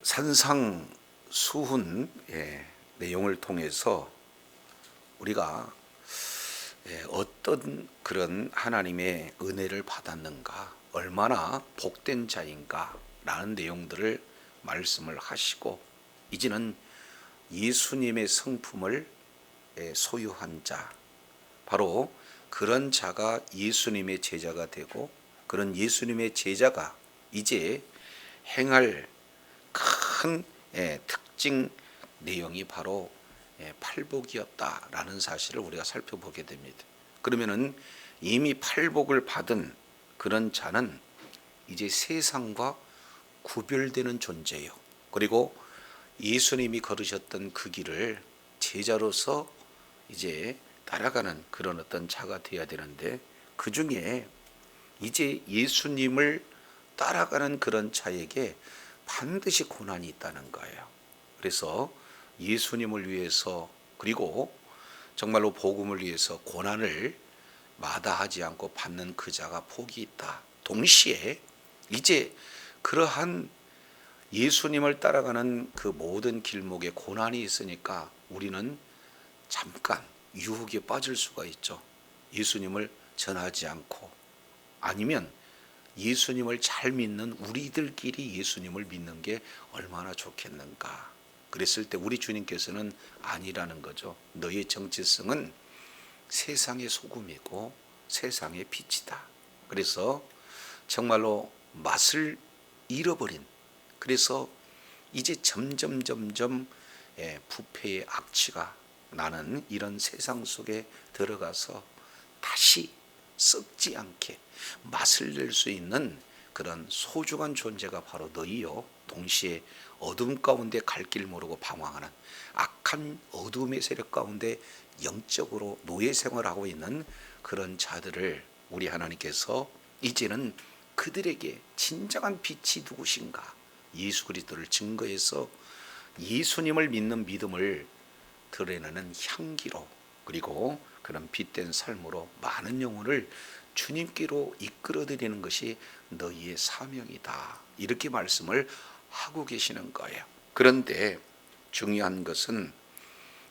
산상수훈 내용을 통해서 우리가 어떤 그런 하나님의 은혜를 받았는가, 얼마나 복된 자인가 라는 내용들을 말씀을 하시고, 이제는 예수님의 성품을 소유한 자, 바로 그런 자가 예수님의 제자가 되고, 그런 예수님의 제자가 이제 행할 큰 특징 내용이 바로 팔복이었다라는 사실을 우리가 살펴보게 됩니다. 그러면은 이미 팔복을 받은 그런 자는 이제 세상과 구별되는 존재예요. 그리고 예수님이 걸으셨던 그 길을 제자로서 이제 따라가는 그런 어떤 자가 되어야 되는데, 그 중에 이제 예수님을 따라가는 그런 자에게 반드시 고난이 있다는 거예요. 그래서 예수님을 위해서, 그리고 정말로 복음을 위해서 고난을 마다하지 않고 받는 그 자가 복이 있다. 동시에 이제 그러한 예수님을 따라가는 그 모든 길목에 고난이 있으니까 우리는 잠깐 유혹에 빠질 수가 있죠. 예수님을 전하지 않고, 아니면 예수님을 잘 믿는 우리들끼리 예수님을 믿는 게 얼마나 좋겠는가. 그랬을 때 우리 주님께서는 아니라는 거죠. 너의 정체성은 세상의 소금이고 세상의 빛이다. 그래서 정말로 맛을 잃어버린, 그래서 이제 점점 부패의 악취가 나는 이런 세상 속에 들어가서 다시 썩지 않게 맛을 낼 수 있는 그런 소중한 존재가 바로 너희요. 동시에 어둠 가운데 갈 길 모르고 방황하는 악한 어둠의 세력 가운데 영적으로 노예 생활하고 있는 그런 자들을 우리 하나님께서 이제는 그들에게 진정한 빛이 누구신가, 예수 그리스도를 증거해서 예수님을 믿는 믿음을 드러내는 향기로, 그리고 그런 빛된 삶으로 많은 영혼을 주님께로 이끌어드리는 것이 너희의 사명이다. 이렇게 말씀을 하고 계시는 거예요. 그런데 중요한 것은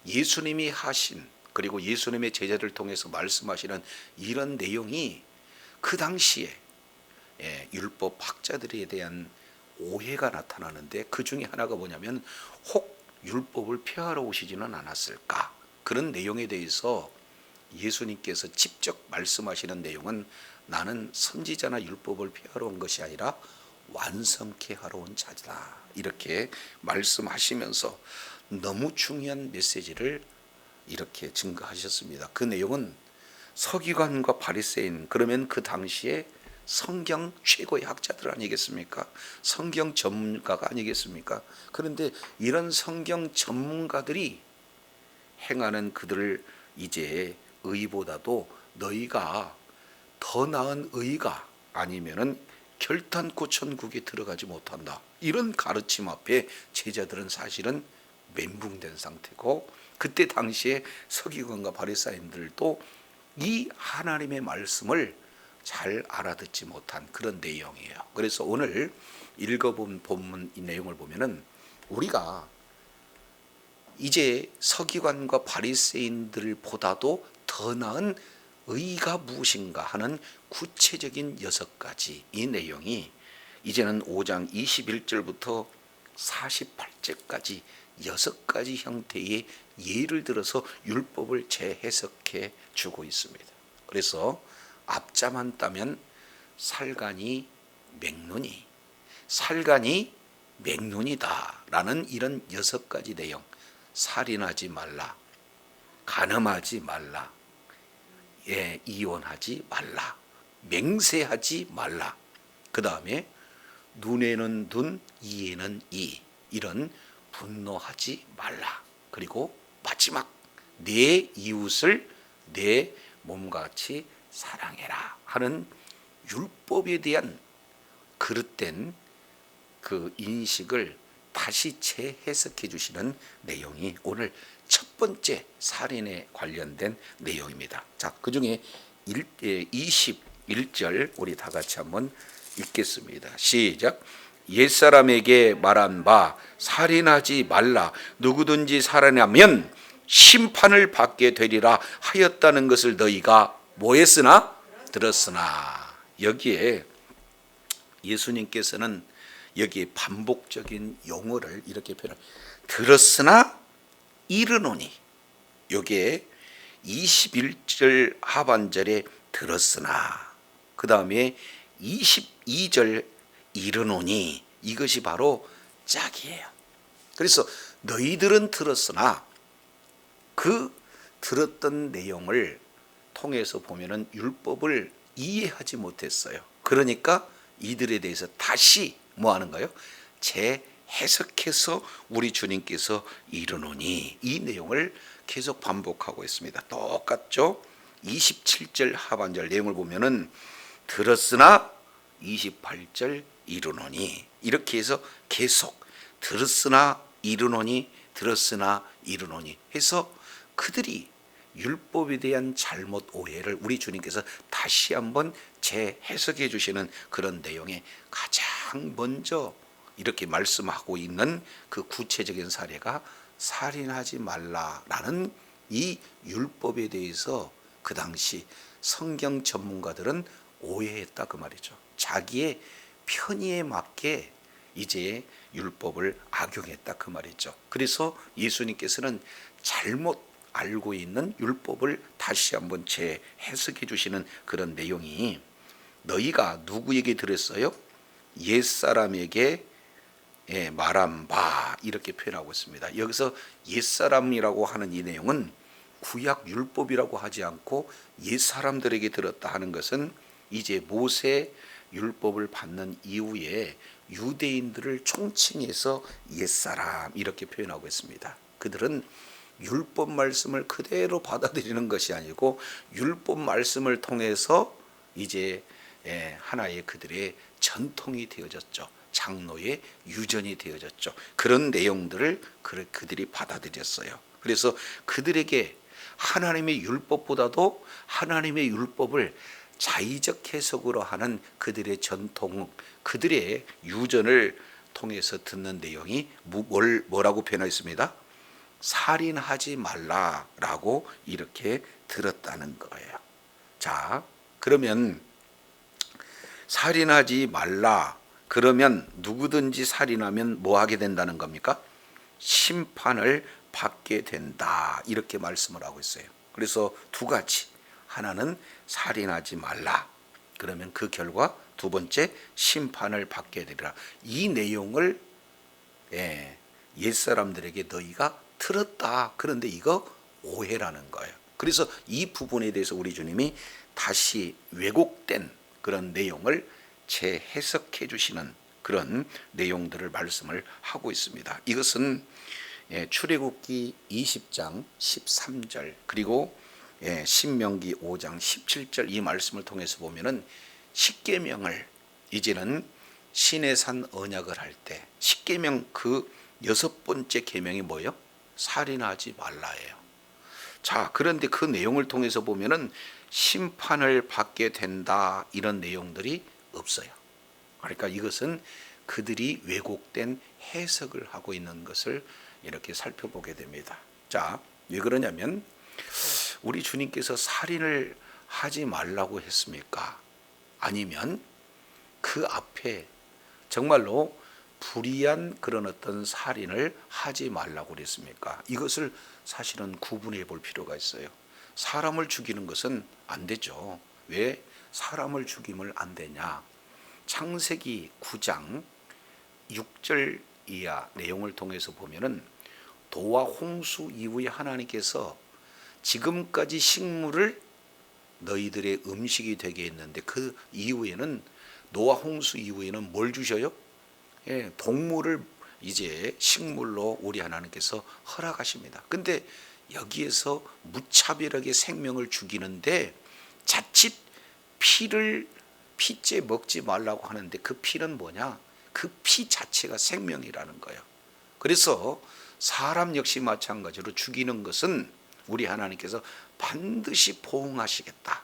예수님이 하신, 그리고 예수님의 제자를 통해서 말씀하시는 이런 내용이 그 당시에 율법 학자들에 대한 오해가 나타나는데, 그 중에 하나가 뭐냐면 혹 율법을 폐하러 오시지는 않았을까. 그런 내용에 대해서 예수님께서 직접 말씀하시는 내용은 나는 선지자나 율법을 폐하러 온 것이 아니라 완성케 하러 온 자다. 이렇게 말씀하시면서 너무 중요한 메시지를 이렇게 증거하셨습니다. 그 내용은 서기관과 바리새인, 그러면 그 당시에 성경 최고의 학자들 아니겠습니까? 성경 전문가가 아니겠습니까? 그런데 이런 성경 전문가들이 행하는 그들을 이제 의보다도 너희가 더 나은 의가 아니면은 결탄코 천국에 들어가지 못한다. 이런 가르침 앞에 제자들은 사실은 멘붕된 상태고, 그때 당시에 서기관과 바리새인들도 이 하나님의 말씀을 잘 알아듣지 못한 그런 내용이에요. 그래서 오늘 읽어본 본문 이 내용을 보면은 우리가 이제 서기관과 바리새인들보다도 더 나은 의가 무엇인가 하는 구체적인 6가지 이 내용이 이제는 5장 21절부터 48절까지 6가지 형태의 예를 들어서 율법을 재해석해 주고 있습니다. 그래서 앞자만 따면 살간이 맹론이, 살간이 맹론이다 라는 이런 6가지 내용. 살인하지 말라, 간음하지 말라, 이혼하지 말라, 맹세하지 말라, 그 다음에 눈에는 눈, 이에는 이, 이런 분노하지 말라, 그리고 마지막 내 이웃을 내 몸같이 사랑해라 하는 율법에 대한 그릇된 그 인식을 다시 재해석해 주시는 내용이 오늘 첫 번째 살인에 관련된 내용입니다. 자, 그 중에 21절 우리 다 같이 한번 읽겠습니다. 시작. 옛사람에게 말한 바 살인하지 말라. 누구든지 살인하면 심판을 받게 되리라 하였다는 것을 너희가 뭐 했으나? 들었으나. 여기에 예수님께서는 여기에 반복적인 용어를 이렇게 표현합니다. 들었으나 이르노니. 여기에 21절 하반절에 들었으나, 그 다음에 22절 이르노니, 이것이 바로 짝이에요. 그래서 너희들은 들었으나 그 들었던 내용을 통해서 보면은 율법을 이해하지 못했어요. 그러니까 이들에 대해서 다시 뭐 하는가요? 재해석해서 우리 주님께서 이르노니, 이 내용을 계속 반복하고 있습니다. 똑같죠? 27절 하반절 내용을 보면은 들었으나 28절 이르노니, 이렇게 해서 계속 들었으나 이르노니, 들었으나 이르노니 해서 그들이 율법에 대한 잘못 오해를 우리 주님께서 다시 한번 재해석해 주시는 그런 내용에 가장 먼저 이렇게 말씀하고 있는 그 구체적인 사례가 살인하지 말라라는 이 율법에 대해서 그 당시 성경 전문가들은 오해했다 그 말이죠. 자기의 편의에 맞게 이제 율법을 악용했다 그 말이죠. 그래서 예수님께서는 잘못 알고 있는 율법을 다시 한번 재해석해 주시는 그런 내용이, 너희가 누구에게 들었어요? 옛사람에게 말한 바, 이렇게 표현하고 있습니다. 여기서 옛사람이라고 하는 이 내용은 구약 율법이라고 하지 않고 옛사람들에게 들었다 하는 것은 이제 모세 율법을 받는 이후에 유대인들을 총칭해서 옛사람 이렇게 표현하고 있습니다. 그들은 율법 말씀을 그대로 받아들이는 것이 아니고 율법 말씀을 통해서 이제 하나의 그들의 전통이 되어졌죠. 장로의 유전이 되어졌죠. 그런 내용들을 그들이 받아들였어요. 그래서 그들에게 하나님의 율법보다도 하나님의 율법을 자의적 해석으로 하는 그들의 전통, 그들의 유전을 통해서 듣는 내용이 뭐라고 표현했습니다? 살인하지 말라라고 이렇게 들었다는 거예요. 자, 그러면 살인하지 말라, 그러면 누구든지 살인하면 뭐 하게 된다는 겁니까? 심판을 받게 된다, 이렇게 말씀을 하고 있어요. 그래서 두 가지, 하나는 살인하지 말라, 그러면 그 결과 두 번째 심판을 받게 되리라. 이 내용을 옛사람들에게 너희가 들었다, 그런데 이거 오해라는 거예요. 그래서 이 부분에 대해서 우리 주님이 다시 왜곡된 그런 내용을 재해석해 주시는 그런 내용들을 말씀을 하고 있습니다. 이것은 출애굽기 20장 13절 그리고 신명기 5장 17절 이 말씀을 통해서 보면은 십계명을 이제는 시내산 언약을 할 때 십계명 그 여섯 번째 계명이 뭐예요? 살인하지 말라예요. 자, 그런데 그 내용을 통해서 보면은 심판을 받게 된다 이런 내용들이 없어요. 그러니까 이것은 그들이 왜곡된 해석을 하고 있는 것을 이렇게 살펴보게 됩니다. 자, 왜 그러냐면 우리 주님께서 살인을 하지 말라고 했습니까? 아니면 그 앞에 정말로 불의한 그런 어떤 살인을 하지 말라고 그랬습니까? 이것을 사실은 구분해 볼 필요가 있어요. 사람을 죽이는 것은 안 되죠. 왜 사람을 죽이면 안 되냐? 창세기 9장 6절 이하 내용을 통해서 보면은 도와 홍수 이후에 하나님께서 지금까지 식물을 너희들의 음식이 되게 했는데 그 이후에는 노아 홍수 이후에는 뭘 주셔요? 동물을 이제 식물로 우리 하나님께서 허락하십니다. 근데 여기에서 무차별하게 생명을 죽이는데 자칫 피째 먹지 말라고 하는데 그 피는 뭐냐? 그 피 자체가 생명이라는 거예요. 그래서 사람 역시 마찬가지로 죽이는 것은 우리 하나님께서 반드시 보응하시겠다.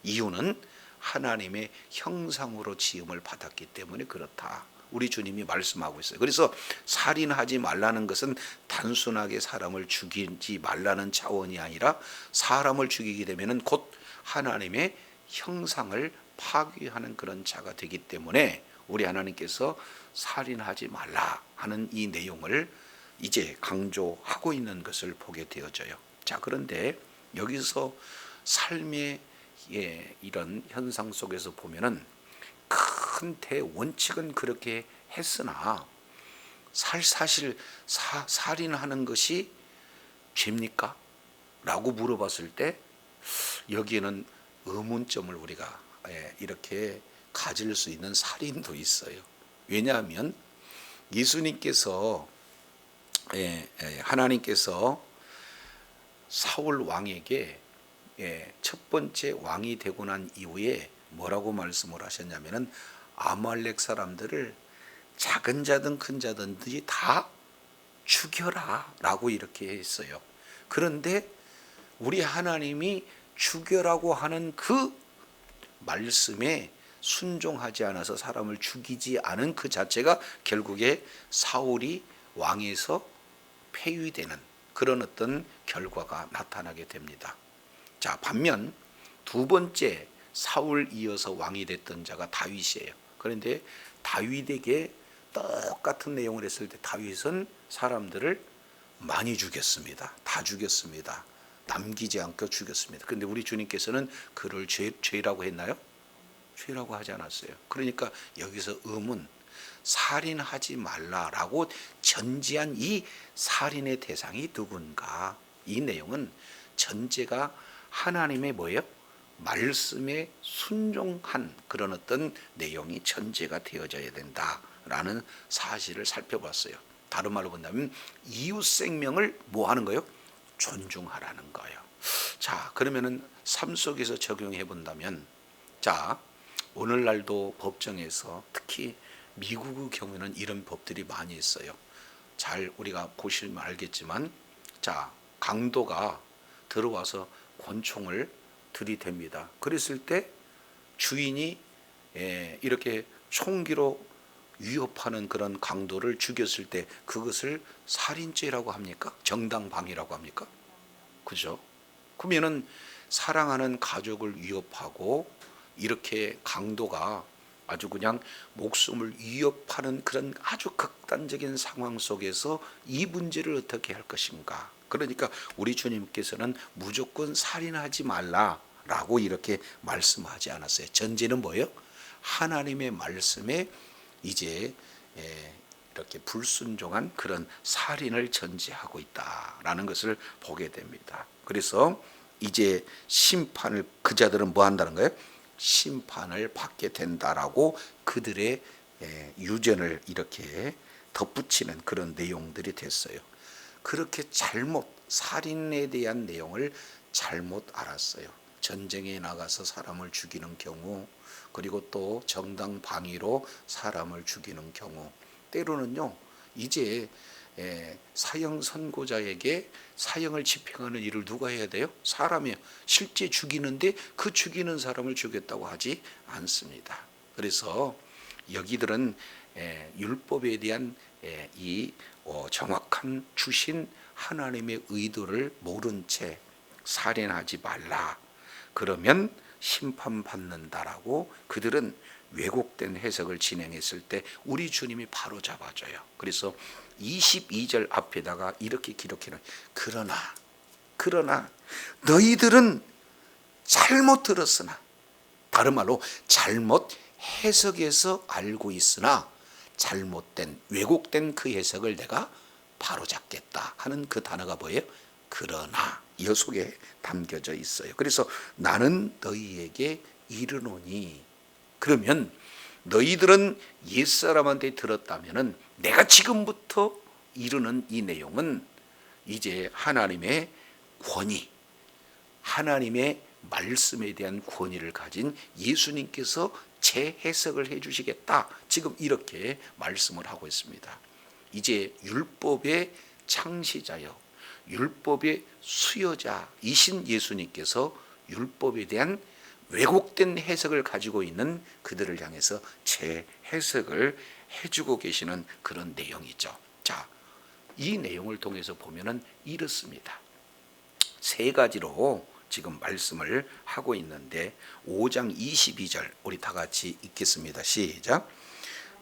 이유는 하나님의 형상으로 지음을 받았기 때문에 그렇다. 우리 주님이 말씀하고 있어요. 그래서 살인하지 말라는 것은 단순하게 사람을 죽이지 말라는 차원이 아니라 사람을 죽이게 되면은 곧 하나님의 형상을 파괴하는 그런 자가 되기 때문에 우리 하나님께서 살인하지 말라 하는 이 내용을 이제 강조하고 있는 것을 보게 되어져요. 자, 그런데 여기서 삶의 이런 현상 속에서 보면은 큰 대원칙은 그렇게 했으나 사실 살인하는 것이 죄입니까? 라고 물어봤을 때 여기에는 의문점을 우리가 이렇게 가질 수 있는 살인도 있어요. 왜냐하면 예수님께서 하나님께서 사울 왕에게 첫 번째 왕이 되고 난 이후에 뭐라고 말씀을 하셨냐면은 아말렉 사람들을 작은 자든 큰 자든지 다 죽여라 라고 이렇게 했어요. 그런데 우리 하나님이 죽여라고 하는 그 말씀에 순종하지 않아서 사람을 죽이지 않은 그 자체가 결국에 사울이 왕에서 폐위되는 그런 어떤 결과가 나타나게 됩니다. 자, 반면 두 번째 사울 이어서 왕이 됐던 자가 다윗이에요. 그런데 다윗에게 똑같은 내용을 했을 때 다윗은 사람들을 많이 죽였습니다. 다 죽였습니다. 남기지 않고 죽였습니다. 그런데 우리 주님께서는 그를 죄라고 했나요? 죄라고 하지 않았어요. 그러니까 여기서 의문, 살인하지 말라라고 전제한 이 살인의 대상이 누군가? 이 내용은 전제가 하나님의 뭐예요? 말씀에 순종한 그런 어떤 내용이 전제가 되어져야 된다라는 사실을 살펴봤어요. 다른 말로 본다면 이웃 생명을 뭐 하는 거예요? 존중하라는 거예요. 자, 그러면은 삶 속에서 적용해 본다면, 자, 오늘날도 법정에서 특히 미국의 경우에는 이런 법들이 많이 있어요. 잘 우리가 보시면 알겠지만, 자, 강도가 들어와서 권총을 들이댑니다. 그랬을 때 주인이 이렇게 총기로 위협하는 그런 강도를 죽였을 때 그것을 살인죄라고 합니까? 정당방위라고 합니까? 그죠? 그러면은 사랑하는 가족을 위협하고 이렇게 강도가 아주 그냥 목숨을 위협하는 그런 아주 극단적인 상황 속에서 이 문제를 어떻게 할 것인가? 그러니까 우리 주님께서는 무조건 살인하지 말라라고 이렇게 말씀하지 않았어요. 전제는 뭐예요? 하나님의 말씀에 이제 이렇게 불순종한 그런 살인을 전제하고 있다라는 것을 보게 됩니다. 그래서 이제 심판을 그 자들은 뭐 한다는 거예요? 심판을 받게 된다라고 그들의 유전을 이렇게 덧붙이는 그런 내용들이 됐어요. 그렇게 살인에 대한 내용을 잘못 알았어요. 전쟁에 나가서 사람을 죽이는 경우, 그리고 또 정당 방위로 사람을 죽이는 경우, 때로는요 이제 사형 선고자에게 사형을 집행하는 일을 누가 해야 돼요? 사람이요. 실제 죽이는데 그 죽이는 사람을 죽였다고 하지 않습니다. 그래서 여기들은 율법에 대한 이 정확한 주신 하나님의 의도를 모른 채 살인하지 말라, 그러면 심판받는다라고 그들은 왜곡된 해석을 진행했을 때 우리 주님이 바로 잡아줘요. 그래서 22절 앞에다가 이렇게 기록해놓은, 그러나 너희들은 잘못 들었으나, 다른 말로 잘못 해석해서 알고 있으나 잘못된 왜곡된 그 해석을 내가 바로잡겠다 하는 그 단어가 뭐예요? 그러나 이 속에 담겨져 있어요. 그래서 나는 너희에게 이르노니, 그러면 너희들은 옛사람한테 들었다면은 내가 지금부터 이르는 이 내용은 이제 하나님의 권위, 하나님의 말씀에 대한 권위를 가진 예수님께서 재해석을 해주시겠다, 지금 이렇게 말씀을 하고 있습니다. 이제 율법의 창시자여 율법의 수여자이신 예수님께서 율법에 대한 왜곡된 해석을 가지고 있는 그들을 향해서 재해석을 해주고 계시는 그런 내용이죠. 자, 이 내용을 통해서 보면은 이렇습니다. 세 가지로 지금 말씀을 하고 있는데 5장 22절 우리 다 같이 읽겠습니다. 시작.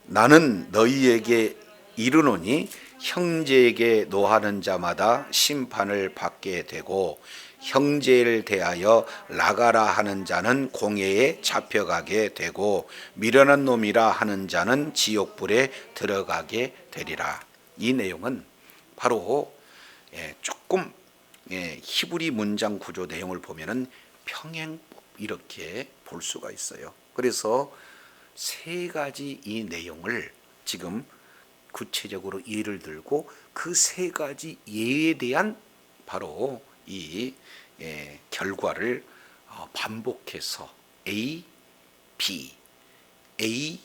나는 너희에게 이르노니 형제에게 노하는 자마다 심판을 받게 되고 형제를 대하여 나가라 하는 자는 공회에 잡혀가게 되고 미련한 놈이라 하는 자는 지옥불에 들어가게 되리라. 이 내용은 바로 조금 히브리 문장 구조 내용을 보면은 평행법 이렇게 볼 수가 있어요. 그래서 세 가지 이 내용을 지금 구체적으로 예를 들고 그 세 가지 예에 대한 바로 이 결과를 반복해서 A, B, A,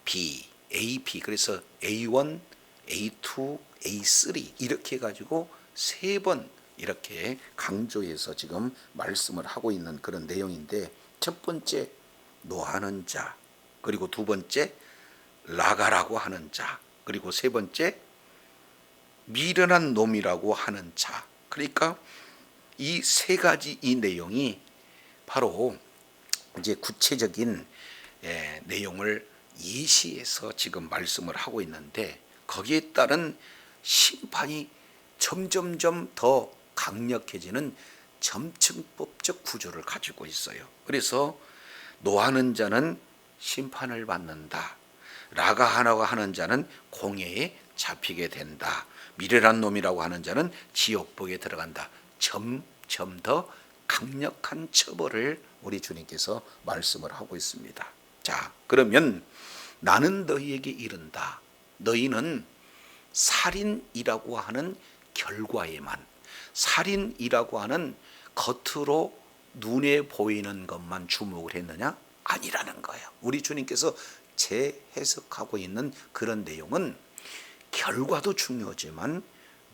B, A, B 그래서 A1, A2, A3 이렇게 해가지고 세 번 이렇게 강조해서 지금 말씀을 하고 있는 그런 내용인데 첫 번째 노하는 자 그리고 두 번째 나가라고 하는 자 그리고 세 번째 미련한 놈이라고 하는 자. 그러니까 이 세 가지 이 내용이 바로 이제 구체적인 내용을 예시해서 지금 말씀을 하고 있는데 거기에 따른 심판이 점점점 더 강력해지는 점층법적 구조를 가지고 있어요. 그래서 노하는 자는 심판을 받는다. 나가라고 하는 자는 공회에 잡히게 된다. 미련한 놈이라고 하는 자는 지옥불에 들어간다. 점점 더 강력한 처벌을 우리 주님께서 말씀을 하고 있습니다. 자, 그러면 나는 너희에게 이른다. 너희는 살인이라고 하는 결과에만, 살인이라고 하는 겉으로 눈에 보이는 것만 주목을 했느냐? 아니라는 거예요. 우리 주님께서 재해석하고 있는 그런 내용은 결과도 중요하지만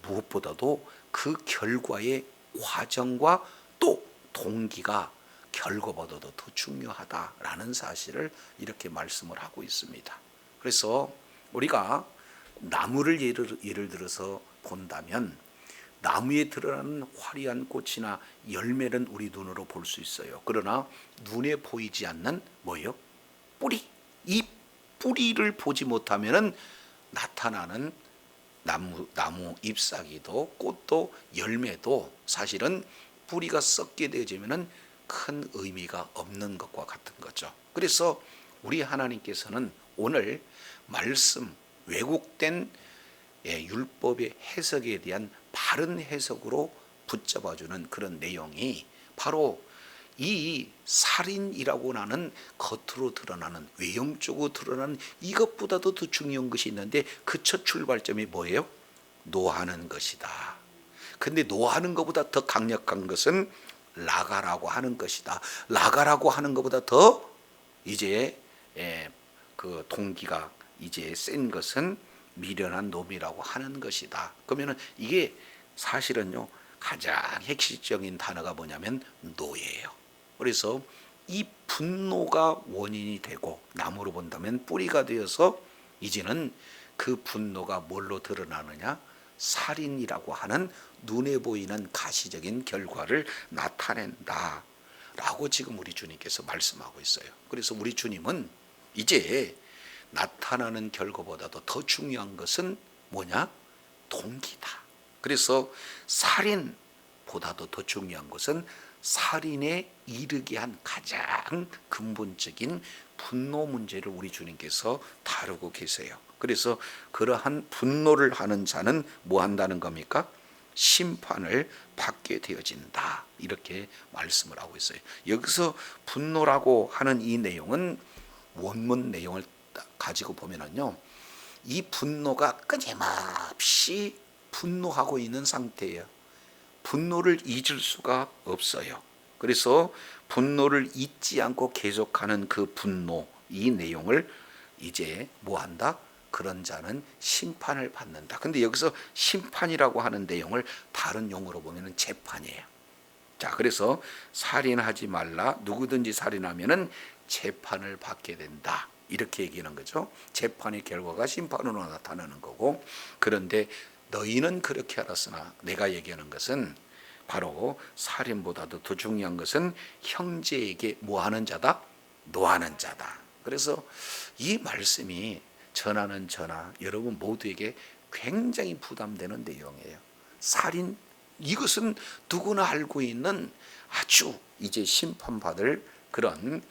무엇보다도 그 결과의 과정과 또 동기가 결과보다도 더 중요하다라는 사실을 이렇게 말씀을 하고 있습니다. 그래서 우리가 나무를 예를 들어서 본다면 나무에 드러나는 화려한 꽃이나 열매는 우리 눈으로 볼 수 있어요. 그러나 눈에 보이지 않는 뭐예요? 뿌리. 이 뿌리를 보지 못하면은 나타나는 나무 잎사귀도 꽃도 열매도 사실은 뿌리가 썩게 되어지면은 큰 의미가 없는 것과 같은 거죠. 그래서 우리 하나님께서는 오늘 말씀 왜곡된 율법의 해석에 대한 바른 해석으로 붙잡아주는 그런 내용이 바로 이 살인이라고 하는 겉으로 드러나는 외형적으로 드러나는 이것보다도 더 중요한 것이 있는데 그 첫 출발점이 뭐예요? 노하는 것이다. 근데 노하는 것보다 더 강력한 것은 나가라고 하는 것이다. 나가라고 하는 것보다 더 이제 그 동기가 이제 센 것은 미련한 놈이라고 하는 것이다. 그러면은 이게 사실은요 가장 핵심적인 단어가 뭐냐면 노예예요. 그래서 이 분노가 원인이 되고 나무로 본다면 뿌리가 되어서 이제는 그 분노가 뭘로 드러나느냐? 살인이라고 하는 눈에 보이는 가시적인 결과를 나타낸다 라고 지금 우리 주님께서 말씀하고 있어요. 그래서 우리 주님은 이제 나타나는 결과보다도 더 중요한 것은 뭐냐? 동기다. 그래서 살인보다도 더 중요한 것은 살인에 이르게 한 가장 근본적인 분노 문제를 우리 주님께서 다루고 계세요. 그래서 그러한 분노를 하는 자는 뭐 한다는 겁니까? 심판을 받게 되어진다. 이렇게 말씀을 하고 있어요. 여기서 분노라고 하는 이 내용은 원문 내용을 가지고 보면은요, 이 분노가 끊임없이 분노하고 있는 상태예요. 분노를 잊을 수가 없어요. 그래서 분노를 잊지 않고 계속하는 그 분노, 이 내용을 이제 뭐 한다? 그런 자는 심판을 받는다. 근데 여기서 심판이라고 하는 내용을 다른 용어로 보면은 재판이에요. 자, 그래서 살인하지 말라. 누구든지 살인하면은 재판을 받게 된다. 이렇게 얘기하는 거죠. 재판의 결과가 심판으로 나타나는 거고, 그런데 너희는 그렇게 알았으나 내가 얘기하는 것은 바로 살인보다도 더 중요한 것은 형제에게 뭐하는 자다? 노하는 자다. 그래서 이 말씀이 전하는 저나 여러분 모두에게 굉장히 부담되는 내용이에요. 살인, 이것은 누구나 알고 있는 아주 이제 심판받을 그런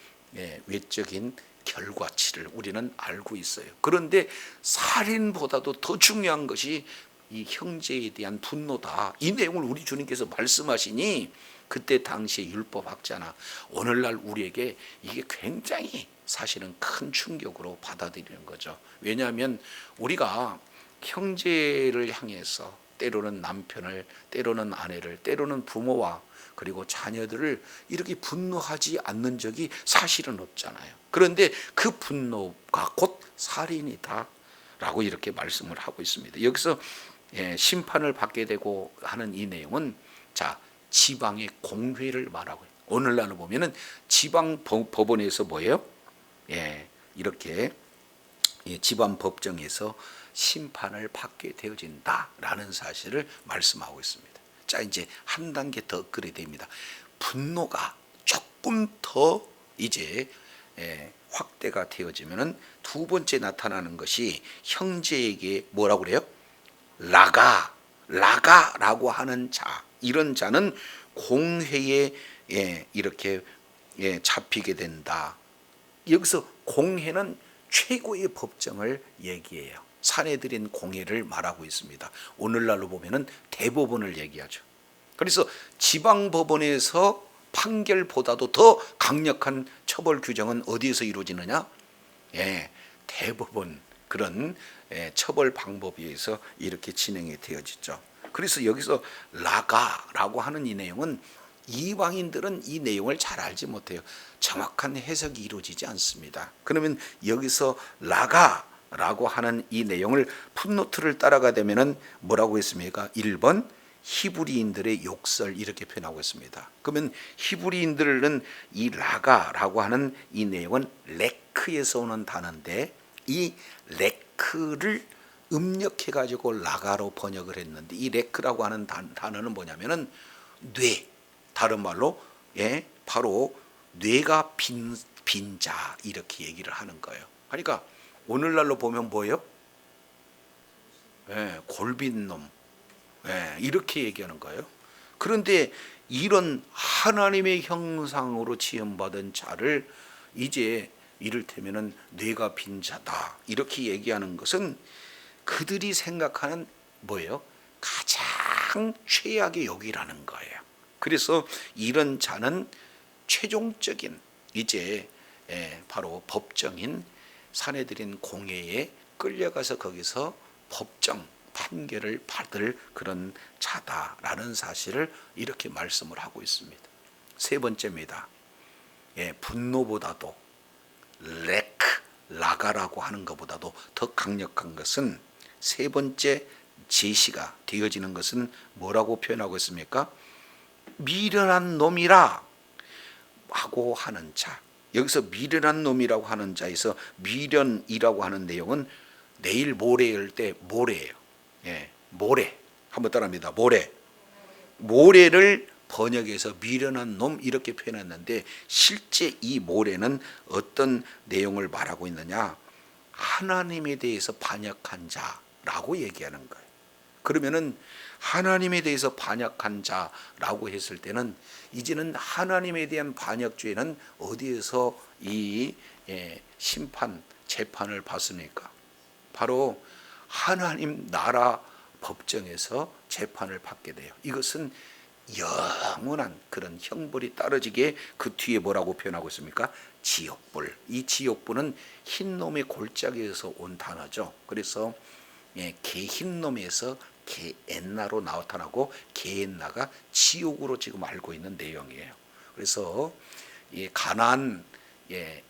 외적인 결과치를 우리는 알고 있어요. 그런데 살인보다도 더 중요한 것이 이 형제에 대한 분노다. 이 내용을 우리 주님께서 말씀하시니 그때 당시에 율법학자나 오늘날 우리에게 이게 굉장히 사실은 큰 충격으로 받아들이는 거죠. 왜냐하면 우리가 형제를 향해서 때로는 남편을, 때로는 아내를, 때로는 부모와 그리고 자녀들을 이렇게 분노하지 않는 적이 사실은 없잖아요. 그런데 그 분노가 곧 살인이다 라고 이렇게 말씀을 하고 있습니다. 여기서 심판을 받게 되고 하는 이 내용은 자, 지방의 공회를 말하고 있어요. 오늘날로 보면은 지방 법원에서 뭐예요? 이렇게 지방 법정에서 심판을 받게 되어진다라는 사실을 말씀하고 있습니다. 자, 이제 한 단계 더 업그레이드됩니다. 분노가 조금 더 이제 확대가 되어지면은 두 번째 나타나는 것이 형제에게 뭐라고 그래요? 라가라고 하는 자, 이런 자는 공회에 이렇게 잡히게 된다. 여기서 공회는 최고의 법정을 얘기해요. 사내들인 공회를 말하고 있습니다. 오늘날로 보면은 대법원을 얘기하죠. 그래서 지방법원에서 판결보다도 더 강력한 처벌 규정은 어디에서 이루어지느냐? 대법원 그런 처벌 방법에 의해서 이렇게 진행이 되어지죠. 그래서 여기서 라가라고 하는 이 내용은 이방인들은 이 내용을 잘 알지 못해요. 정확한 해석이 이루어지지 않습니다. 그러면 여기서 라가라고 하는 이 내용을 풋노트를 따라가 되면은 뭐라고 했습니까? 1번 히브리인들의 욕설 이렇게 표현하고 있습니다. 그러면 히브리인들은 이 라가라고 하는 이 내용은 레크에서 오는 단어인데 이 레크를 음력해 가지고 라가로 번역을 했는데 이 레크라고 하는 단어는 뭐냐면은 뇌, 다른 말로 바로 뇌가 빈 자 이렇게 얘기를 하는 거예요. 그러니까 오늘날로 보면 뭐예요? 골빈 놈 이렇게 얘기하는 거예요. 그런데 이런 하나님의 형상으로 지음받은 자를 이제 이를테면은 뇌가 빈 자다 이렇게 얘기하는 것은 그들이 생각하는 뭐예요? 가장 최악의 욕이라는 거예요. 그래서 이런 자는 최종적인 이제 바로 법정인 사내들인 공회에 끌려가서 거기서 법정 판결을 받을 그런 자다라는 사실을 이렇게 말씀을 하고 있습니다. 세 번째입니다. 분노보다도 라가라고 하는 것보다도 더 강력한 것은 세 번째 제시가 되어지는 것은 뭐라고 표현하고 있습니까? 미련한 놈이라 하고 하는 자. 여기서 미련한 놈이라고 하는 자에서 미련이라고 하는 내용은 내일 모레일 때 모레예요. 모레. 한번 따라합니다. 모레를 번역해서 미련한 놈 이렇게 표현했는데 실제 이 모레는 어떤 내용을 말하고 있느냐? 하나님에 대해서 반역한 자라고 얘기하는 거예요. 그러면은 하나님에 대해서 반역한 자라고 했을 때는 이제는 하나님에 대한 반역죄는 어디에서 이 심판 재판을 받습니까? 바로 하나님 나라 법정에서 재판을 받게 돼요. 이것은 영원한 그런 형벌이 떨어지게 그 뒤에 뭐라고 표현하고 있습니까? 지옥불. 이 지옥불은 흰놈의 골짜기에서 온 단어죠. 그래서 개흰놈에서 개엔나로 나타나고 개엔나가 지옥으로 지금 알고 있는 내용이에요. 그래서 이 가나안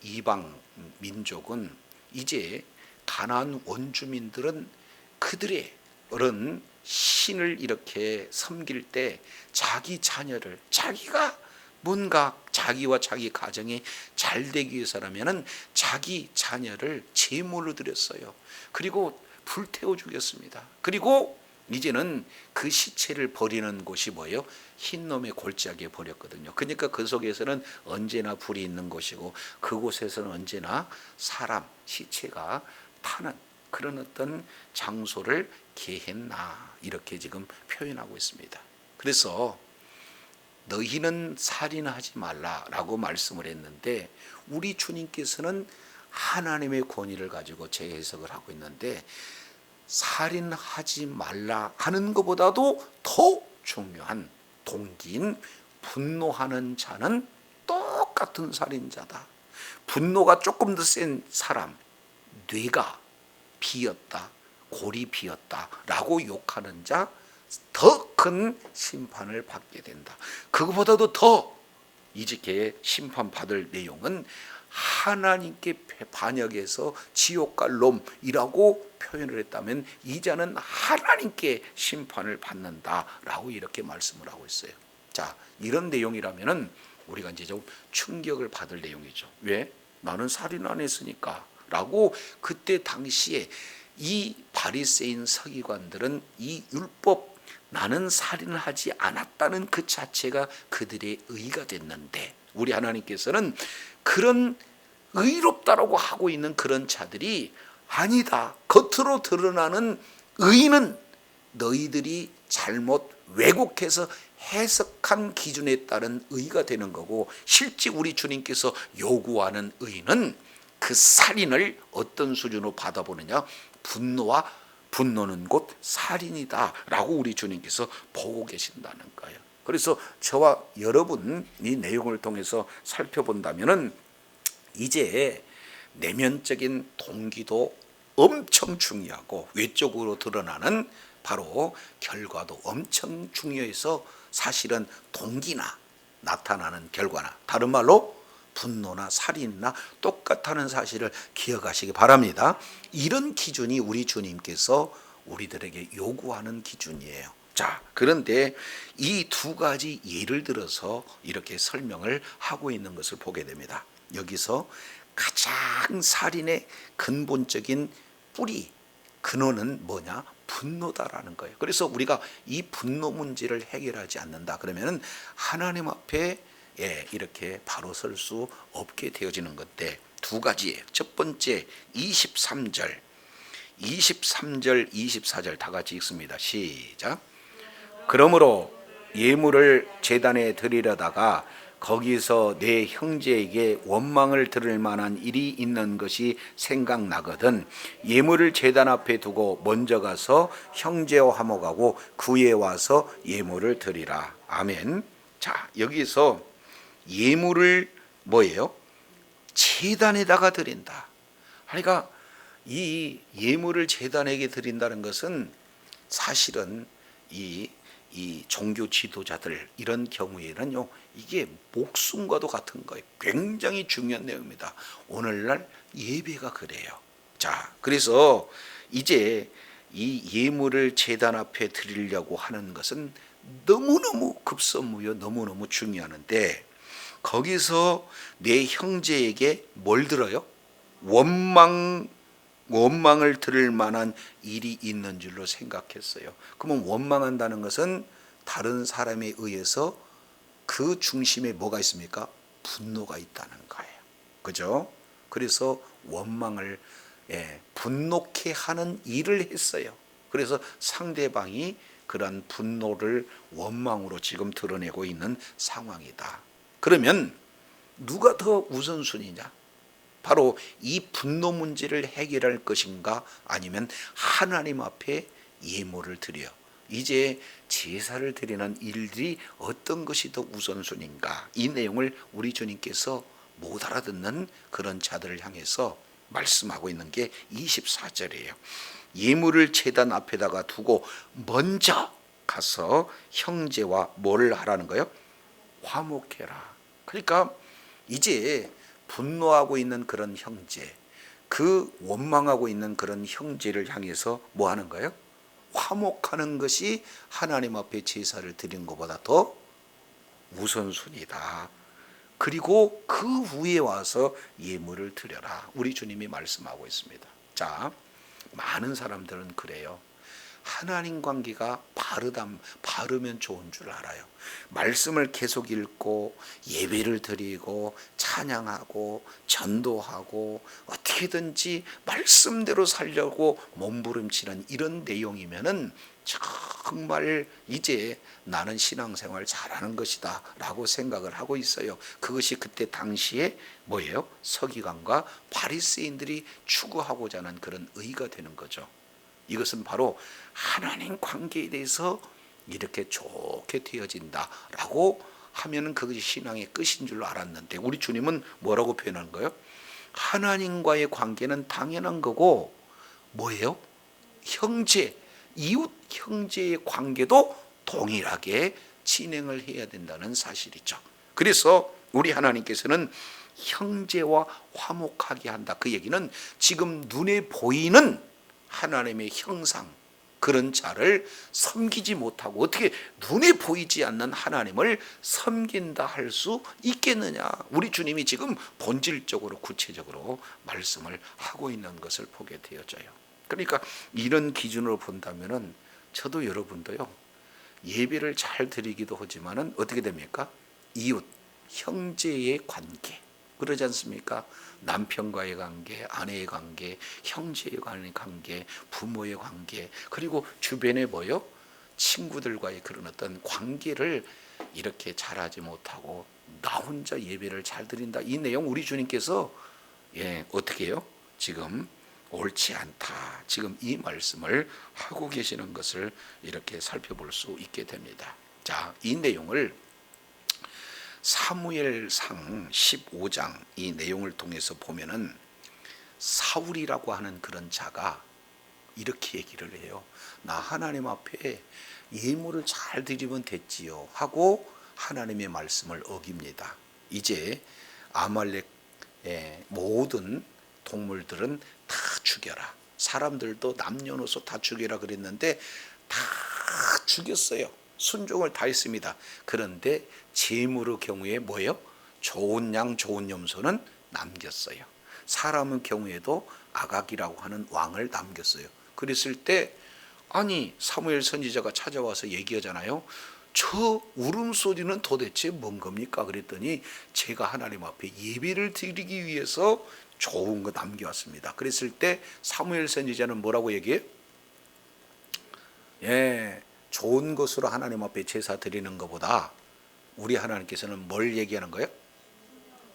이방 민족은 이제 가나안 원주민들은 그들의 그런 신을 이렇게 섬길 때 자기 자녀를 자기가 뭔가 자기와 자기 가정이 잘 되기 위해서라면은 자기 자녀를 제물로 드렸어요. 그리고 불태워 죽였습니다. 그리고 이제는 그 시체를 버리는 곳이 뭐예요? 흰놈의 골짜기에 버렸거든요. 그러니까 그 속에서는 언제나 불이 있는 곳이고 그곳에서는 언제나 사람 시체가 타는 그런 어떤 장소를 게헨나 이렇게 지금 표현하고 있습니다. 그래서 너희는 살인하지 말라라고 말씀을 했는데 우리 주님께서는 하나님의 권위를 가지고 재해석을 하고 있는데 살인하지 말라 하는 것보다도 더 중요한 동기인 분노하는 자는 똑같은 살인자다. 분노가 조금 더 센 사람, 뇌가 비었다, 골이 비었다라고 욕하는 자 더 큰 심판을 받게 된다. 그것보다도 더 이집트에 심판받을 내용은 하나님께 반역해서 지옥 갈 놈이라고 표현을 했다면 이 자는 하나님께 심판을 받는다라고 이렇게 말씀을 하고 있어요. 자, 이런 내용이라면은 우리가 이제 좀 충격을 받을 내용이죠. 왜? 나는 살인 안 했으니까 라고 그때 당시에 이 바리새인 서기관들은 이 율법 나는 살인을 하지 않았다는 그 자체가 그들의 의가 됐는데 우리 하나님께서는 그런 의롭다라고 하고 있는 그런 자들이 아니다. 겉으로 드러나는 의는 너희들이 잘못 왜곡해서 해석한 기준에 따른 의가 되는 거고 실제 우리 주님께서 요구하는 의는 그 살인을 어떤 수준으로 받아보느냐 분노는 곧 살인이다 라고 우리 주님께서 보고 계신다는 거예요. 그래서 저와 여러분 이 내용을 통해서 살펴본다면은 이제 내면적인 동기도 엄청 중요하고 외적으로 드러나는 바로 결과도 엄청 중요해서 사실은 동기나 나타나는 결과나 다른 말로 분노나 살인이나 똑같다는 사실을 기억하시기 바랍니다. 이런 기준이 우리 주님께서 우리들에게 요구하는 기준이에요. 자, 그런데 이 두 가지 예를 들어서 이렇게 설명을 하고 있는 것을 보게 됩니다. 여기서 가장 살인의 근본적인 뿌리, 근원은 뭐냐? 분노다라는 거예요. 그래서 우리가 이 분노 문제를 해결하지 않는다 그러면은 하나님 앞에 이렇게 바로 설 수 없게 되어지는 건데 두 가지예요. 첫 번째 23절, 24절 다 같이 읽습니다. 시작. 그러므로 예물을 제단에 드리려다가 거기서 내 형제에게 원망을 들을 만한 일이 있는 것이 생각나거든 예물을 제단 앞에 두고 먼저 가서 형제와 화목하고 구에 와서 예물을 드리라. 아멘. 자, 여기서 예물을 뭐예요? 제단에다가 드린다. 그러니까 이 예물을 제단에게 드린다는 것은 사실은 이 종교 지도자들 이런 경우에는요 이게 목숨과도 같은 거예요. 굉장히 중요한 내용입니다. 오늘날 예배가 그래요. 자, 그래서 이제 이 예물을 제단 앞에 드리려고 하는 것은 너무너무 급선무요 너무너무 중요한데 거기서 내 형제에게 뭘 들어요? 원망을 들을 만한 일이 있는 줄로 생각했어요. 그러면 원망한다는 것은 다른 사람에 의해서 그 중심에 뭐가 있습니까? 분노가 있다는 거예요. 그죠? 그래서 원망을 분노케 하는 일을 했어요. 그래서 상대방이 그러한 분노를 원망으로 지금 드러내고 있는 상황이다. 그러면 누가 더 우선순위냐? 바로 이 분노 문제를 해결할 것인가 아니면 하나님 앞에 예물을 드려 이제 제사를 드리는 일들이 어떤 것이 더 우선순위인가? 이 내용을 우리 주님께서 못 알아듣는 그런 자들을 향해서 말씀하고 있는 게 24절이에요. 예물을 제단 앞에다가 두고 먼저 가서 형제와 뭘 하라는 거예요? 화목해라. 그러니까 이제 분노하고 있는 그런 형제, 그 원망하고 있는 그런 형제를 향해서 뭐 하는 거예요? 화목하는 것이 하나님 앞에 제사를 드린 것보다 더 우선순위다 그리고 그 후에 와서 예물을 드려라. 우리 주님이 말씀하고 있습니다. 자, 많은 사람들은 그래요. 하나님 관계가 바르면 좋은 줄 알아요. 말씀을 계속 읽고 예배를 드리고 찬양하고 전도하고 어떻게든지 말씀대로 살려고 몸부림치는 이런 내용이면은 정말 이제 나는 신앙생활 잘하는 것이다 라고 생각을 하고 있어요. 그것이 그때 당시에 뭐예요? 서기관과 바리새인들이 추구하고자 하는 그런 의가 되는 거죠. 이것은 바로 하나님 관계에 대해서 이렇게 좋게 되어진다라고 하면은 그것이 신앙의 끝인 줄 알았는데, 우리 주님은 뭐라고 표현한 거예요? 하나님과의 관계는 당연한 거고 뭐예요? 이웃 형제의 관계도 동일하게 진행을 해야 된다는 사실이죠. 그래서 우리 하나님께서는 형제와 화목하게 한다. 그 얘기는 지금 눈에 보이는 하나님의 형상, 그런 자를 섬기지 못하고 어떻게 눈에 보이지 않는 하나님을 섬긴다 할 수 있겠느냐. 우리 주님이 지금 본질적으로 구체적으로 말씀을 하고 있는 것을 보게 되어져요. 그러니까 이런 기준으로 본다면은 저도 여러분도요, 예배를 잘 드리기도 하지만은 어떻게 됩니까? 이웃, 형제의 관계, 그러지 않습니까? 남편과의 관계, 아내의 관계, 형제의 관계, 부모의 관계, 그리고 주변에 뭐요? 친구들과의 그런 어떤 관계를 이렇게 잘하지 못하고 나 혼자 예배를 잘 드린다. 이 내용 우리 주님께서 어떻게 해요? 지금 옳지 않다. 지금 이 말씀을 하고 계시는 것을 이렇게 살펴볼 수 있게 됩니다. 자, 이 내용을 사무엘상 15장 이 내용을 통해서 보면은 사울이라고 하는 그런 자가 이렇게 얘기를 해요. 나 하나님 앞에 예물을 잘 드리면 됐지요 하고 하나님의 말씀을 어깁니다. 이제 아말렉의 모든 동물들은 다 죽여라. 사람들도 남녀노소 다 죽여라 그랬는데 다 죽였어요. 순종을 다 했습니다. 그런데 제물의 경우에 뭐예요? 좋은 양 좋은 염소는 남겼어요. 사람의 경우에도 아각이라고 하는 왕을 남겼어요. 그랬을 때 아니 사무엘 선지자가 찾아와서 얘기하잖아요. 저 울음소리는 도대체 뭔 겁니까? 그랬더니 제가 하나님 앞에 예배를 드리기 위해서 좋은 거 남겨왔습니다. 그랬을 때 사무엘 선지자는 뭐라고 얘기해요? 좋은 것으로 하나님 앞에 제사 드리는 것보다 우리 하나님께서는 뭘 얘기하는 거예요?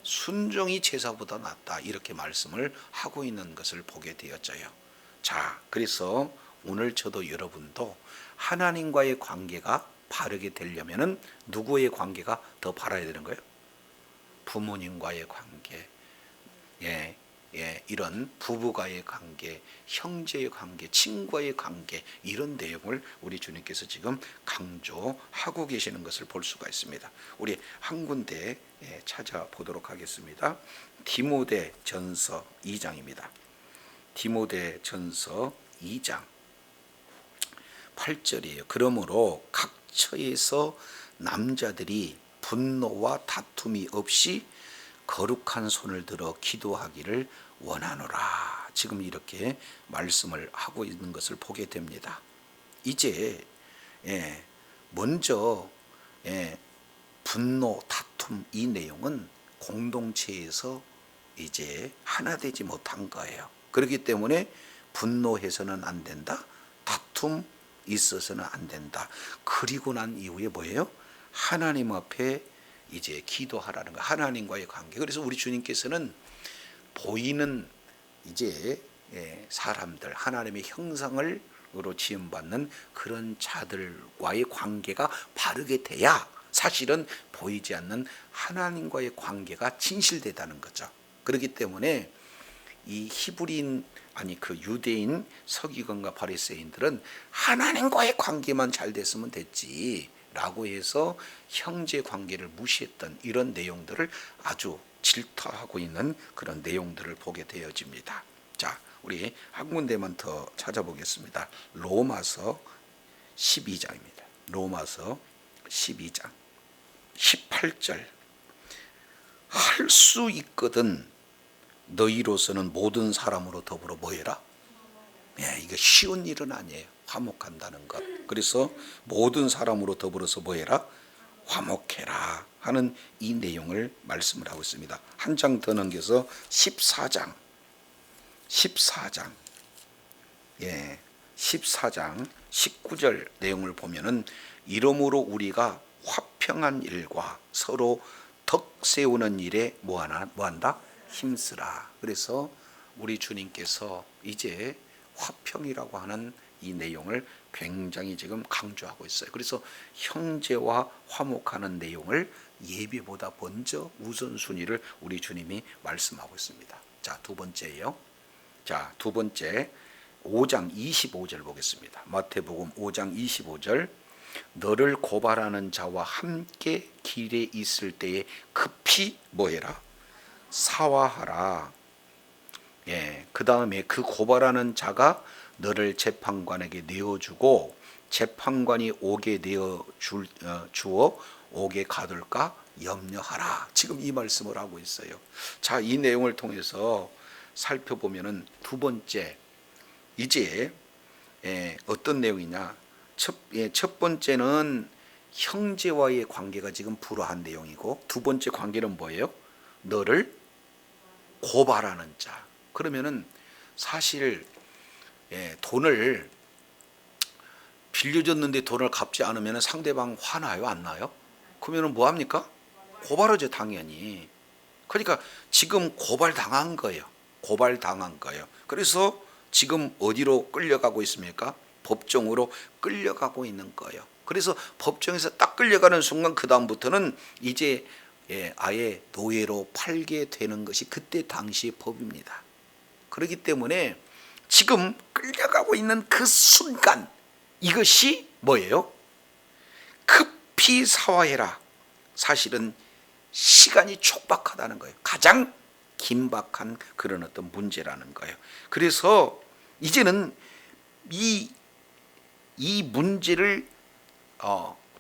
순종이 제사보다 낫다. 이렇게 말씀을 하고 있는 것을 보게 되었어요. 자, 그래서 오늘 저도 여러분도 하나님과의 관계가 바르게 되려면은 누구의 관계가 더 바라야 되는 거예요? 부모님과의 관계, 이런 부부와의 관계, 형제의 관계, 친구와의 관계, 이런 내용을 우리 주님께서 지금 강조하고 계시는 것을 볼 수가 있습니다. 우리 한 군데 찾아보도록 하겠습니다. 디모데전서 2장입니다. 디모데전서 2장 8절이에요. 그러므로 각 처에서 남자들이 분노와 다툼이 없이 거룩한 손을 들어 기도하기를 원하노라. 지금 이렇게 말씀을 하고 있는 것을 보게 됩니다. 이제 먼저 분노, 다툼 이 내용은 공동체에서 이제 하나 되지 못한 거예요. 그렇기 때문에 분노해서는 안 된다. 다툼 있어서는 안 된다. 그리고 난 이후에 뭐예요? 하나님 앞에 이제 기도하라는 거, 하나님과의 관계. 그래서 우리 주님께서는 보이는 이제 사람들, 하나님의 형상으로 지음받는 그런 자들과의 관계가 바르게 돼야 사실은 보이지 않는 하나님과의 관계가 진실되다는 거죠. 그렇기 때문에 이 히브리인 그 유대인 서기관과 바리새인들은 하나님과의 관계만 잘 됐으면 됐지 라고 해서 형제 관계를 무시했던 이런 내용들을 아주 질타하고 있는 그런 내용들을 보게 되어집니다. 자, 우리 한 군데만 더 찾아보겠습니다. 로마서 12장입니다. 로마서 12장 18절 할 수 있거든 너희로서는 모든 사람으로 더불어 뭐해라? 이게 쉬운 일은 아니에요. 화목한다는 것. 그래서 모든 사람으로 더불어서 뭐해라? 화목해라 하는 이 내용을 말씀을 하고 있습니다. 한 장 더 넘겨서 14장 19절 내용을 보면은 이러므로 우리가 화평한 일과 서로 덕 세우는 일에 뭐한다? 힘쓰라. 그래서 우리 주님께서 이제 화평이라고 하는 이 내용을 굉장히 지금 강조하고 있어요. 그래서 형제와 화목하는 내용을 예배보다 먼저 우선순위를 우리 주님이 말씀하고 있습니다. 자, 두 번째예요. 자, 두 번째 5장 25절 보겠습니다. 마태복음 5장 25절 너를 고발하는 자와 함께 길에 있을 때에 급히 뭐해라? 사화하라. 그 다음에 그 고발하는 자가 너를 재판관에게 내어주고 재판관이 오게 주어 오게 가둘까 염려하라. 지금 이 말씀을 하고 있어요. 자, 이 내용을 통해서 살펴보면은 두 번째 이제 어떤 내용이냐? 첫 번째는 형제와의 관계가 지금 불화한 내용이고 두 번째 관계는 뭐예요? 너를 고발하는 자. 그러면은 사실 돈을 빌려줬는데 돈을 갚지 않으면 상대방 화나요? 안 나요? 그러면 뭐 합니까? 고발하죠, 당연히. 그러니까 지금 고발당한 거예요. 그래서 지금 어디로 끌려가고 있습니까? 법정으로 끌려가고 있는 거예요. 그래서 법정에서 딱 끌려가는 순간 그 다음부터는 이제 아예 노예로 팔게 되는 것이 그때 당시의 법입니다. 그렇기 때문에 지금 끌려가고 있는 그 순간 이것이 뭐예요? 급히 사화해라. 사실은 시간이 촉박하다는 거예요. 가장 긴박한 그런 어떤 문제라는 거예요. 그래서 이제는 이 문제를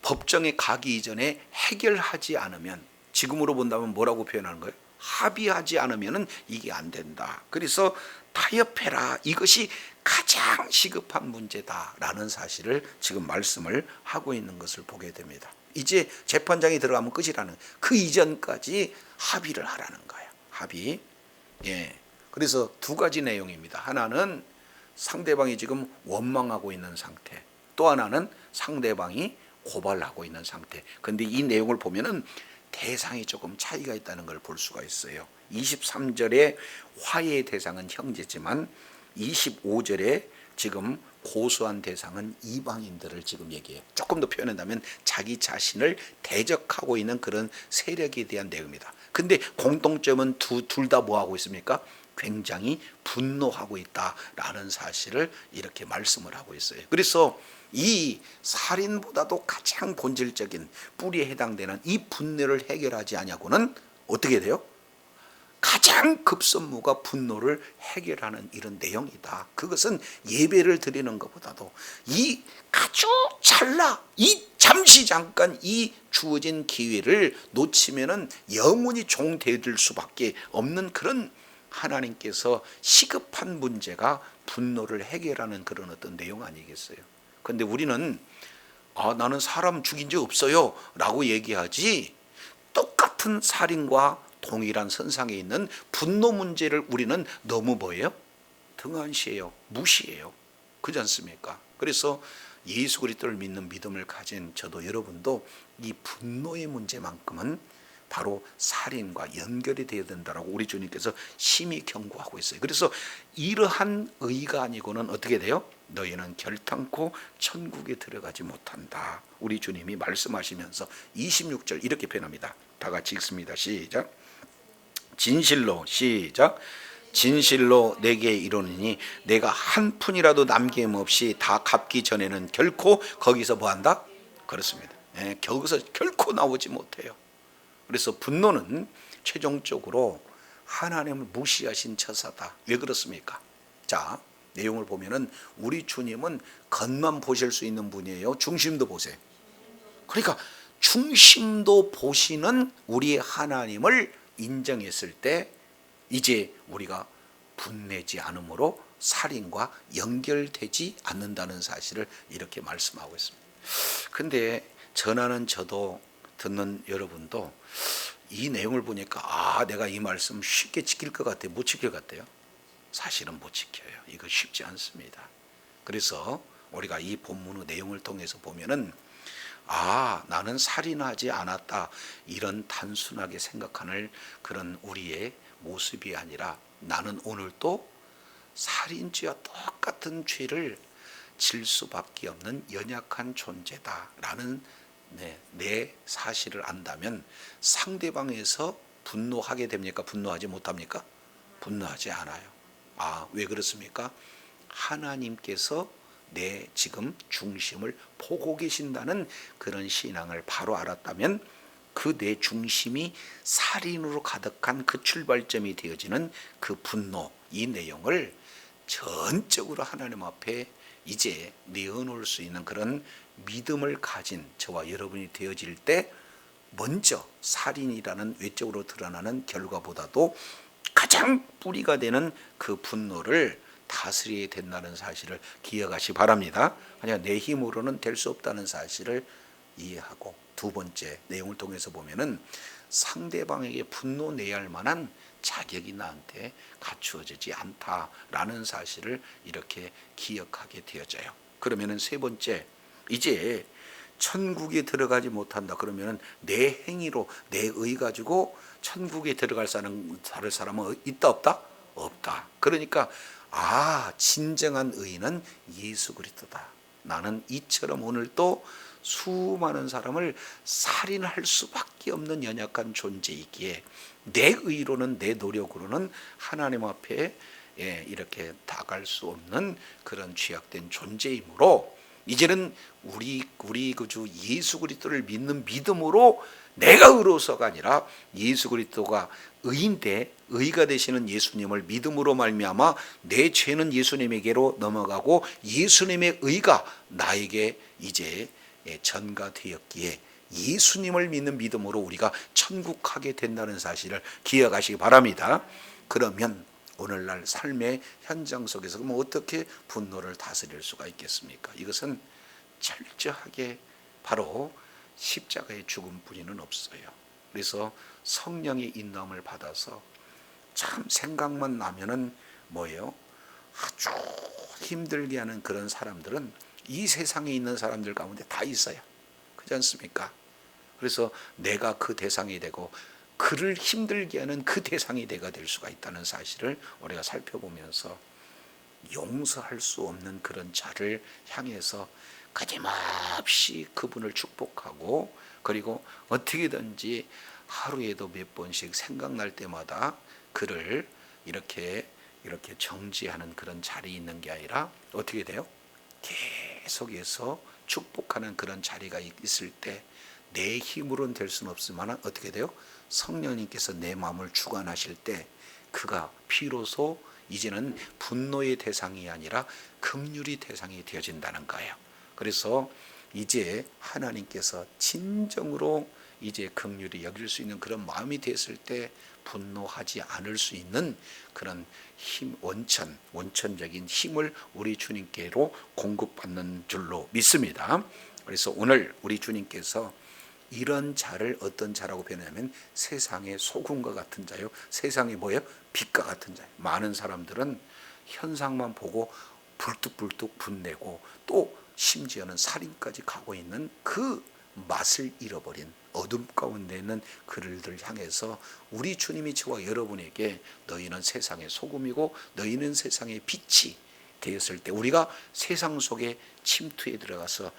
법정에 가기 이전에 해결하지 않으면 지금으로 본다면 뭐라고 표현하는 거예요? 합의하지 않으면 이게 안 된다. 그래서 타협해라. 이것이 가장 시급한 문제다라는 사실을 지금 말씀을 하고 있는 것을 보게 됩니다. 이제 재판장이 들어가면 끝이라는 그 이전까지 합의를 하라는 거예요. 합의. 그래서 두 가지 내용입니다. 하나는 상대방이 지금 원망하고 있는 상태. 또 하나는 상대방이 고발하고 있는 상태. 근데 이 내용을 보면은 대상이 조금 차이가 있다는 걸 볼 수가 있어요. 23절에 화해의 대상은 형제지만 25절에 지금 고소한 대상은 이방인들을 지금 얘기해요. 조금 더 표현한다면 자기 자신을 대적하고 있는 그런 세력에 대한 내용입니다. 근데 공통점은 둘 다 뭐하고 있습니까? 굉장히 분노하고 있다라는 사실을 이렇게 말씀을 하고 있어요. 그래서 이 살인보다도 가장 본질적인 뿌리에 해당되는 이 분노를 해결하지 않냐고는 어떻게 돼요? 가장 급선무가 분노를 해결하는 이런 내용이다. 그것은 예배를 드리는 것보다도 이 아주 이 잠시 잠깐 이 주어진 기회를 놓치면은 영원히 종되어질 수밖에 없는 그런 하나님께서 시급한 문제가 분노를 해결하는 그런 어떤 내용 아니겠어요? 근데 우리는 나는 사람 죽인 적 없어요 라고 얘기하지 똑같은 살인과 동일한 선상에 있는 분노 문제를 우리는 너무 뭐예요? 등한시해요. 무시해요. 그렇지 않습니까? 그래서 예수 그리스도를 믿는 믿음을 가진 저도 여러분도 이 분노의 문제만큼은 바로 살인과 연결이 되어야 된다라고 우리 주님께서 심히 경고하고 있어요. 그래서 이러한 의가 아니고는 어떻게 돼요? 너희는 결탄코 천국에 들어가지 못한다. 우리 주님이 말씀하시면서 26절 이렇게 표현합니다. 다 같이 읽습니다. 시작. 진실로 시작. 진실로 내게 이르노니 내가 한 푼이라도 남김없이 다 갚기 전에는 결코 거기서 뭐한다? 그렇습니다. 거기서 결코 나오지 못해요. 그래서 분노는 최종적으로 하나님을 무시하신 처사다. 왜 그렇습니까? 자, 내용을 보면은 우리 주님은 겉만 보실 수 있는 분이에요. 중심도 보세요. 그러니까 중심도 보시는 우리 하나님을 인정했을 때 이제 우리가 분내지 않으므로 살인과 연결되지 않는다는 사실을 이렇게 말씀하고 있습니다. 근데 전하는 저도 듣는 여러분도 이 내용을 보니까 내가 이 말씀 쉽게 지킬 것 같아요? 못 지킬 것 같아요? 사실은 못 지켜요. 이거 쉽지 않습니다. 그래서 우리가 이 본문의 내용을 통해서 보면은 나는 살인하지 않았다, 이런 단순하게 생각하는 그런 우리의 모습이 아니라 나는 오늘도 살인죄와 똑같은 죄를 질 수밖에 없는 연약한 존재다라는 내 사실을 안다면 상대방에서 분노하게 됩니까? 분노하지 못합니까? 분노하지 않아요. 왜 그렇습니까? 하나님께서 내 지금 중심을 보고 계신다는 그런 신앙을 바로 알았다면 그 내 중심이 살인으로 가득한 그 출발점이 되어지는 그 분노, 이 내용을 전적으로 하나님 앞에 이제 내어놓을 수 있는 그런 믿음을 가진 저와 여러분이 되어질 때 먼저 살인이라는 외적으로 드러나는 결과보다도 가장 뿌리가 되는 그 분노를 다스려야 된다는 사실을 기억하시 바랍니다. 그냥 내 힘으로는 될 수 없다는 사실을 이해하고, 두 번째 내용을 통해서 보면은 상대방에게 분노내야 할 만한 자격이 나한테 갖추어지지 않다라는 사실을 이렇게 기억하게 되어져요. 그러면은 세 번째, 이제 천국에 들어가지 못한다 그러면은 내 행위로 내 의 가지고 천국에 들어갈 사람은 있다 없다? 없다. 그러니까 진정한 의인은 예수 그리스도다. 나는 이처럼 오늘 또 수많은 사람을 살인할 수밖에 없는 연약한 존재이기에 내 의로는, 내 노력으로는 하나님 앞에 이렇게 다가갈 수 없는 그런 취약된 존재이므로 이제는 우리 그 주 예수 그리스도를 믿는 믿음으로 내가 의로워서가 아니라 예수 그리스도가 의인데 의가 되시는 예수님을 믿음으로 말미암아 내 죄는 예수님에게로 넘어가고 예수님의 의가 나에게 이제 전가되었기에 예수님을 믿는 믿음으로 우리가 천국 가게 된다는 사실을 기억하시기 바랍니다. 그러면 오늘날 삶의 현장 속에서 어떻게 분노를 다스릴 수가 있겠습니까? 이것은 철저하게 바로 십자가의 죽음뿐이는 없어요. 그래서 성령의 인도함을 받아서 참 생각만 나면은 뭐예요? 아주 힘들게 하는 그런 사람들은 이 세상에 있는 사람들 가운데 다 있어요. 그렇지 않습니까? 그래서 내가 그 대상이 되고 그를 힘들게 하는 그 대상이 내가 될 수가 있다는 사실을 우리가 살펴보면서 용서할 수 없는 그런 자를 향해서 거침없이 그분을 축복하고, 그리고 어떻게든지 하루에도 몇 번씩 생각날 때마다 그를 이렇게 정지하는 그런 자리에 있는 게 아니라 어떻게 돼요? 계속해서 축복하는 그런 자리가 있을 때 내 힘으로는 될 수는 없지만 어떻게 돼요? 성령님께서 내 마음을 주관하실 때 그가 비로소 이제는 분노의 대상이 아니라 긍휼의 대상이 되어진다는 거예요. 그래서 이제 하나님께서 진정으로 이제 긍휼히 여길 수 있는 그런 마음이 됐을 때 분노하지 않을 수 있는 그런 힘, 원천적인 힘을 우리 주님께로 공급받는 줄로 믿습니다. 그래서 오늘 우리 주님께서 이런 자를 어떤 자라고 표현하면 세상의 소금과 같은 자요. 세상이 뭐예요? 빛과 같은 자예요. 많은 사람들은 현상만 보고 불뚝불뚝 분내고 또 심지어는 살인까지 가고 있는 그 맛을 잃어버린 어둠 가운데 있는 그들을 향해서 우리 주님이 저와 여러분에게 너희는 세상의 소금이고 너희는 세상의 빛이 되었을 때 우리가 세상 속에 침투에 들어가서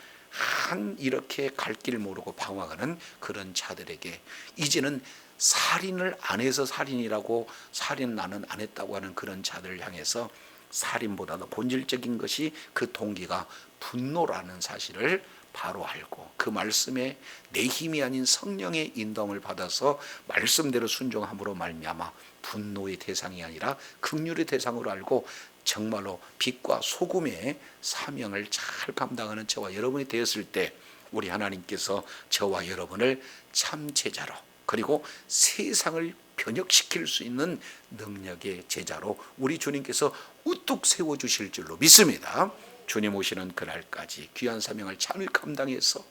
이렇게 갈 길 모르고 방황하는 그런 자들에게 이제는 살인을 안 해서 살인이라고, 살인 나는 안 했다고 하는 그런 자들을 향해서 살인보다도 본질적인 것이 그 동기가 분노라는 사실을 바로 알고 그 말씀에 내 힘이 아닌 성령의 인도함을 받아서 말씀대로 순종함으로 말미암아 분노의 대상이 아니라 긍휼의 대상으로 알고 정말로 빛과 소금의 사명을 잘 감당하는 저와 여러분이 되었을 때 우리 하나님께서 저와 여러분을 참 제자로 그리고 세상을 견역시킬 수 있는 능력의 제자로 우리 주님께서 우뚝 세워주실 줄로 믿습니다. 주님 오시는 그날까지 귀한 사명을 잘 감당해서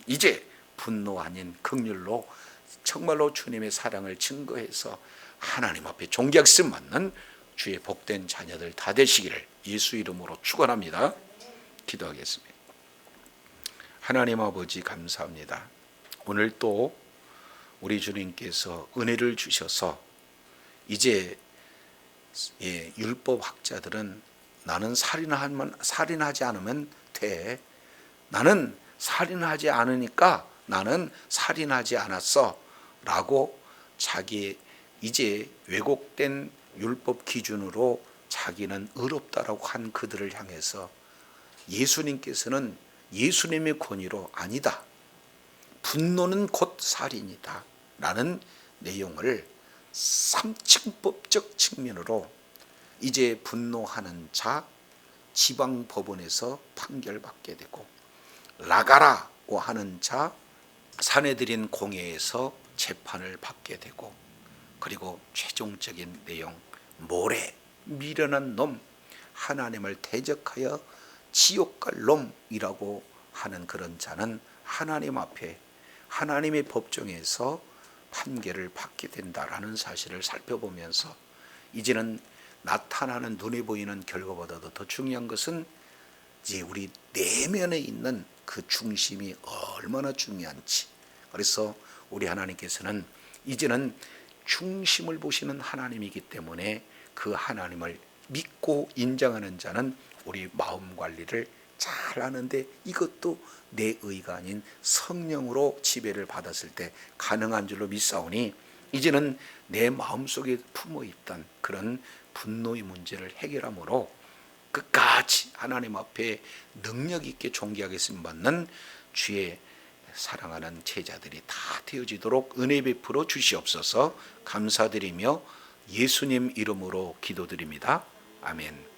이제 분노 아닌 긍휼로 정말로 주님의 사랑을 증거해서 하나님 앞에 존경심 받는 주의 복된 자녀들 다 되시기를 예수 이름으로 축원합니다. 기도하겠습니다. 하나님 아버지 감사합니다. 오늘 또 우리 주님께서 은혜를 주셔서 이제 율법학자들은 나는 살인하지 않으면 돼. 나는 살인하지 않으니까 나는 살인하지 않았어 라고 자기 이제 왜곡된 율법 기준으로 자기는 의롭다라고 한 그들을 향해서 예수님께서는 예수님의 권위로 아니다. 분노는 곧 살인이다 라는 내용을 3층법적 측면으로 이제 분노하는 자 지방법원에서 판결받게 되고 나가라고 하는 자 사내들인 공회에서 재판을 받게 되고 그리고 최종적인 내용 모래 미련한 놈 하나님을 대적하여 지옥 갈 놈이라고 하는 그런 자는 하나님 앞에 하나님의 법정에서 판결을 받게 된다라는 사실을 살펴보면서 이제는 나타나는 눈에 보이는 결과보다도 더 중요한 것은 이제 우리 내면에 있는 그 중심이 얼마나 중요한지. 그래서 우리 하나님께서는 이제는 중심을 보시는 하나님이기 때문에 그 하나님을 믿고 인정하는 자는 우리 마음 관리를 잘 하는데 이것도 내 의가 아닌 성령으로 지배를 받았을 때 가능한 줄로 믿사오니 이제는 내 마음속에 품어있던 그런 분노의 문제를 해결함으로 끝까지 하나님 앞에 능력 있게 존귀하겠음 받는 주의 사랑하는 제자들이 다 되어지도록 은혜 베풀어 주시옵소서. 감사드리며 예수님 이름으로 기도드립니다. 아멘.